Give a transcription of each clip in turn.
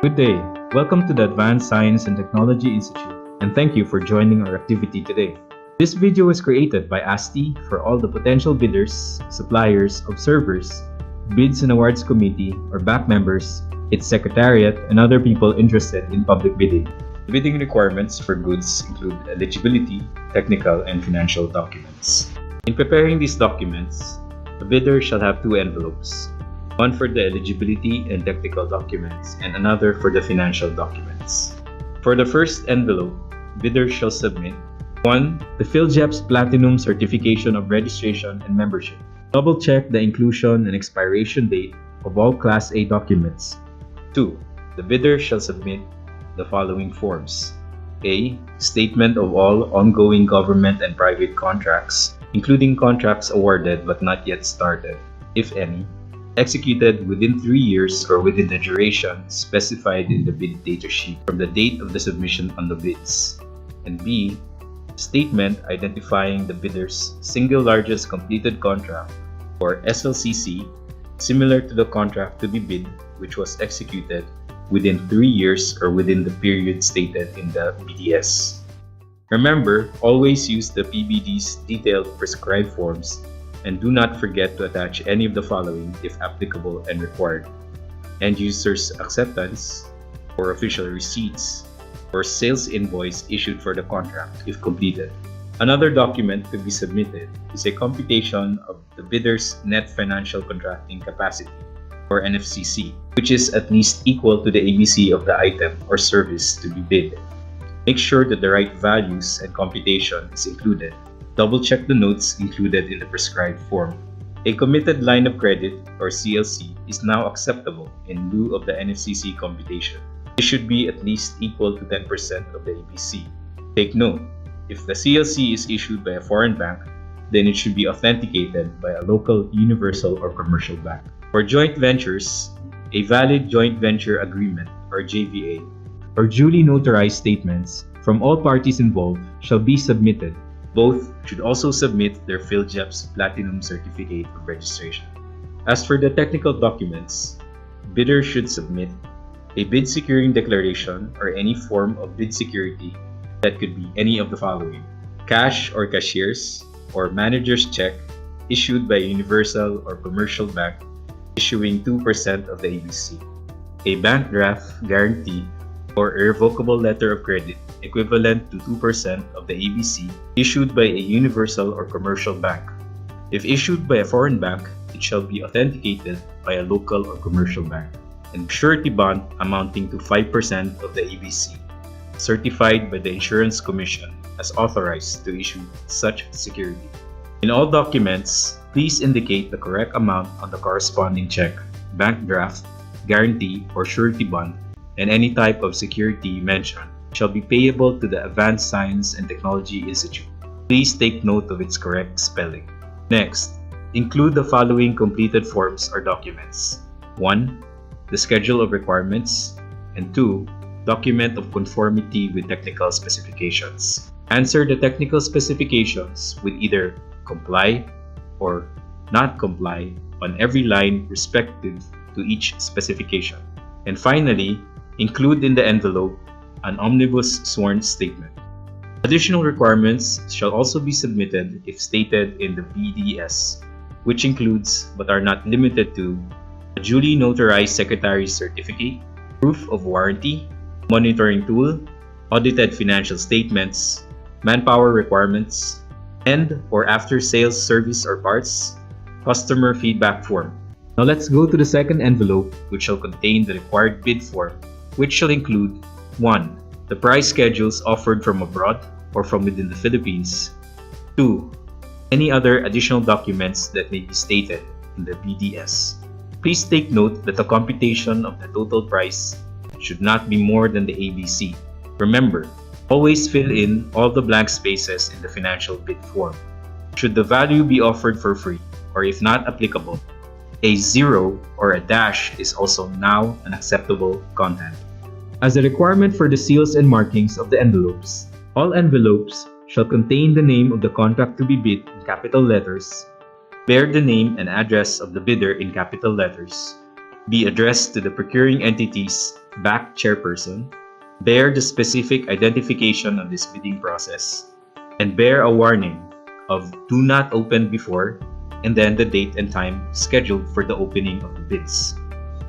Good day. Welcome to the Advanced Science and Technology Institute, and thank you for joining our activity today. This video was created by ASTI for all the potential bidders, suppliers, observers, Bids and Awards Committee, or BAC members, its secretariat, and other people interested in public bidding. The bidding requirements for goods include eligibility, technical, and financial documents. In preparing these documents, a bidder shall have two envelopes, one for the eligibility and technical documents and another for the financial documents. For the first envelope, bidders shall submit 1. The PhilJEP's Platinum Certification of Registration and Membership. Double-check the inclusion and expiration date of all Class A documents. 2. The bidder shall submit the following forms. A. Statement of all ongoing government and private contracts, including contracts awarded but not yet started, if any, executed within 3 years or within the duration specified in the bid data sheet from the date of the submission on the bids. And B. Statement identifying the bidder's single largest completed contract, or SLCC, similar to the contract to be bid, which was executed within 3 years or within the period stated in the BDS. Remember, always use the PBD's detailed prescribed forms and do not forget to attach any of the following if applicable and required: end user's acceptance, or official receipts, or sales invoice issued for the contract if completed. Another document to be submitted is a computation of the bidder's net financial contracting capacity, or NFCC, which is at least equal to the ABC of the item or service to be bid. Make sure that the right values and computation is included. Double-check the notes included in the prescribed form. A committed line of credit, or CLC, is now acceptable in lieu of the NFCC computation. This should be at least equal to 10% of the ABC. Take note, if the CLC is issued by a foreign bank, then it should be authenticated by a local universal or commercial bank. For joint ventures, a valid joint venture agreement, or JVA, or duly notarized statements from all parties involved shall be submitted. Both should also submit their PhilJEP's Platinum Certificate of Registration. As for the technical documents, bidders should submit a bid securing declaration or any form of bid security that could be any of the following: cash or cashier's or manager's check issued by a universal or commercial bank issuing 2% of the ABC, a bank draft guarantee or irrevocable letter of credit equivalent to 2% of the ABC issued by a universal or commercial bank. If issued by a foreign bank, it shall be authenticated by a local or commercial bank. And surety bond amounting to 5% of the ABC, certified by the Insurance Commission as authorized to issue such security. In all documents, please indicate the correct amount on the corresponding check, bank draft, guarantee, or surety bond, and any type of security mentioned shall be payable to the Advanced Science and Technology Institute. Please take note of its correct spelling. Next, include the following completed forms or documents. 1. The schedule of requirements, and 2. Document of conformity with technical specifications. Answer the technical specifications with either comply or not comply on every line respective to each specification. And finally, include in the envelope an omnibus sworn statement. Additional requirements shall also be submitted if stated in the BDS, which includes but are not limited to a duly notarized secretary's certificate, proof of warranty, monitoring tool, audited financial statements, manpower requirements, and or after sales service or parts, customer feedback form. Now let's go to the second envelope, which shall contain the required bid form, which shall include 1. The price schedules offered from abroad or from within the Philippines. 2. Any other additional documents that may be stated in the BDS. Please take note that the computation of the total price should not be more than the ABC. Remember, always fill in all the blank spaces in the financial bid form. Should the value be offered for free, or if not applicable, a 0 or a dash is also now an acceptable content. As a requirement for the seals and markings of the envelopes, all envelopes shall contain the name of the contract to be bid in capital letters, bear the name and address of the bidder in capital letters, be addressed to the procuring entities BAC chairperson, bear the specific identification of this bidding process, and bear a warning of do not open before and then the date and time scheduled for the opening of the bids.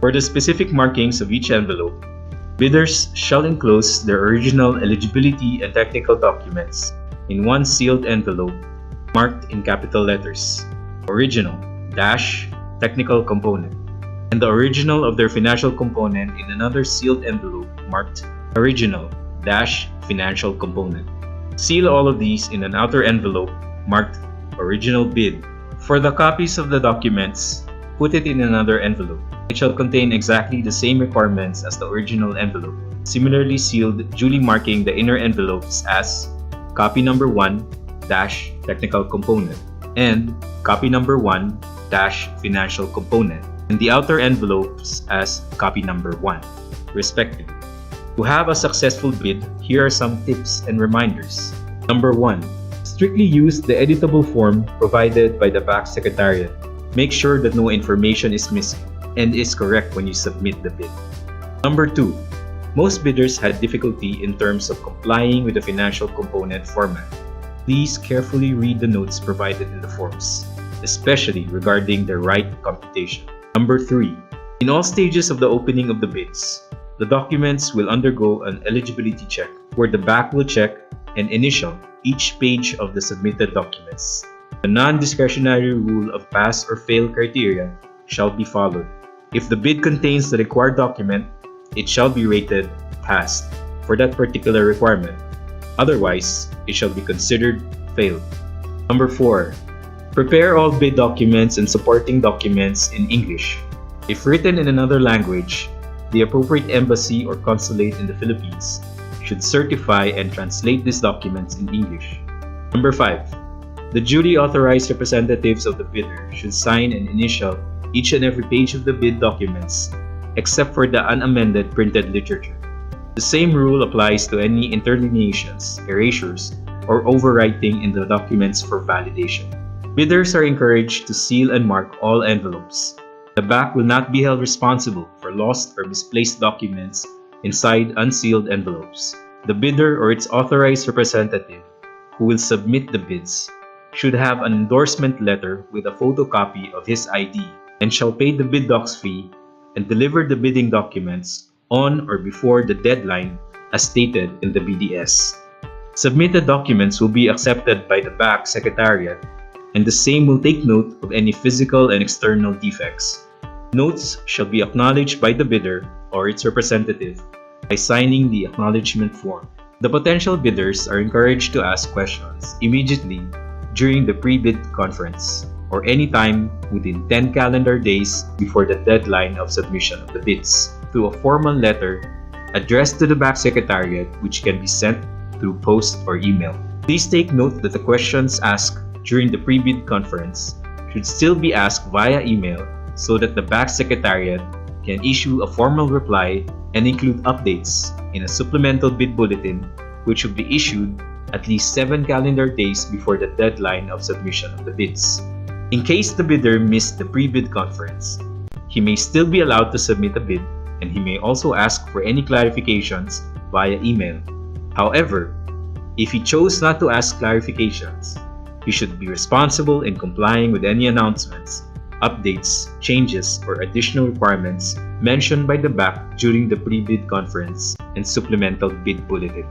For the specific markings of each envelope, bidders shall enclose their original eligibility and technical documents in one sealed envelope marked in capital letters, original dash technical component, and the original of their financial component in another sealed envelope marked original dash financial component. Seal all of these in an outer envelope marked original bid. For the copies of the documents, put it in another envelope. It shall contain exactly the same requirements as the original envelope, similarly sealed, duly marking the inner envelopes as copy number 1 dash technical component and copy number 1 dash financial component, and the outer envelopes as copy number 1, respectively. To have a successful bid, here are some tips and reminders. Number 1. Strictly use the editable form provided by the BAC Secretariat. Make sure that no information is missing and is correct when you submit the bid. Number 2. Most bidders had difficulty in terms of complying with the financial component format. Please carefully read the notes provided in the forms, especially regarding the right computation. Number 3. In all stages of the opening of the bids, the documents will undergo an eligibility check where the BAC will check and initial each page of the submitted documents. The non-discretionary rule of pass or fail criteria shall be followed. If the bid contains the required document, it shall be rated passed for that particular requirement. Otherwise, it shall be considered failed. Number 4. Prepare all bid documents and supporting documents in English. If written in another language, the appropriate embassy or consulate in the Philippines should certify and translate these documents in English. Number 5. The duly authorized representatives of the bidder should sign and initial each and every page of the bid documents except for the unamended printed literature. The same rule applies to any interlineations, erasures, or overwriting in the documents for validation. Bidders are encouraged to seal and mark all envelopes. The BAC will not be held responsible for lost or misplaced documents inside unsealed envelopes. The bidder or its authorized representative who will submit the bids should have an endorsement letter with a photocopy of his ID and shall pay the bid docs fee and deliver the bidding documents on or before the deadline as stated in the BDS. Submitted documents will be accepted by the BAC Secretariat, and the same will take note of any physical and external defects. Notes shall be acknowledged by the bidder or its representative by signing the acknowledgement form. The potential bidders are encouraged to ask questions immediately during the pre-bid conference or any time within 10 calendar days before the deadline of submission of the bids through a formal letter addressed to the BAC Secretariat, which can be sent through post or email. Please take note that the questions asked during the pre-bid conference should still be asked via email so that the BAC Secretariat can issue a formal reply and include updates in a supplemental bid bulletin, which will be issued at least 7 calendar days before the deadline of submission of the bids. In case the bidder missed the pre-bid conference, he may still be allowed to submit a bid, and he may also ask for any clarifications via email. However, if he chose not to ask clarifications, he should be responsible in complying with any announcements, updates, changes, or additional requirements mentioned by the BAC during the pre-bid conference and supplemental bid bulletin.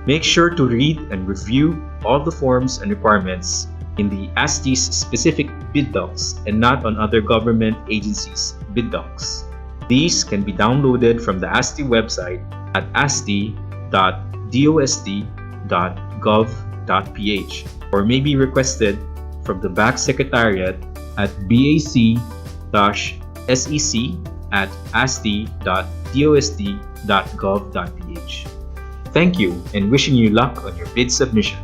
Make sure to read and review all the forms and requirements in the ASTI's specific bid docs and not on other government agencies' bid docs. These can be downloaded from the ASTI website at asti.dost.gov.ph or may be requested from the BAC Secretariat at bac.sec@asti.dost.gov.ph. Thank you and wishing you luck on your bid submission.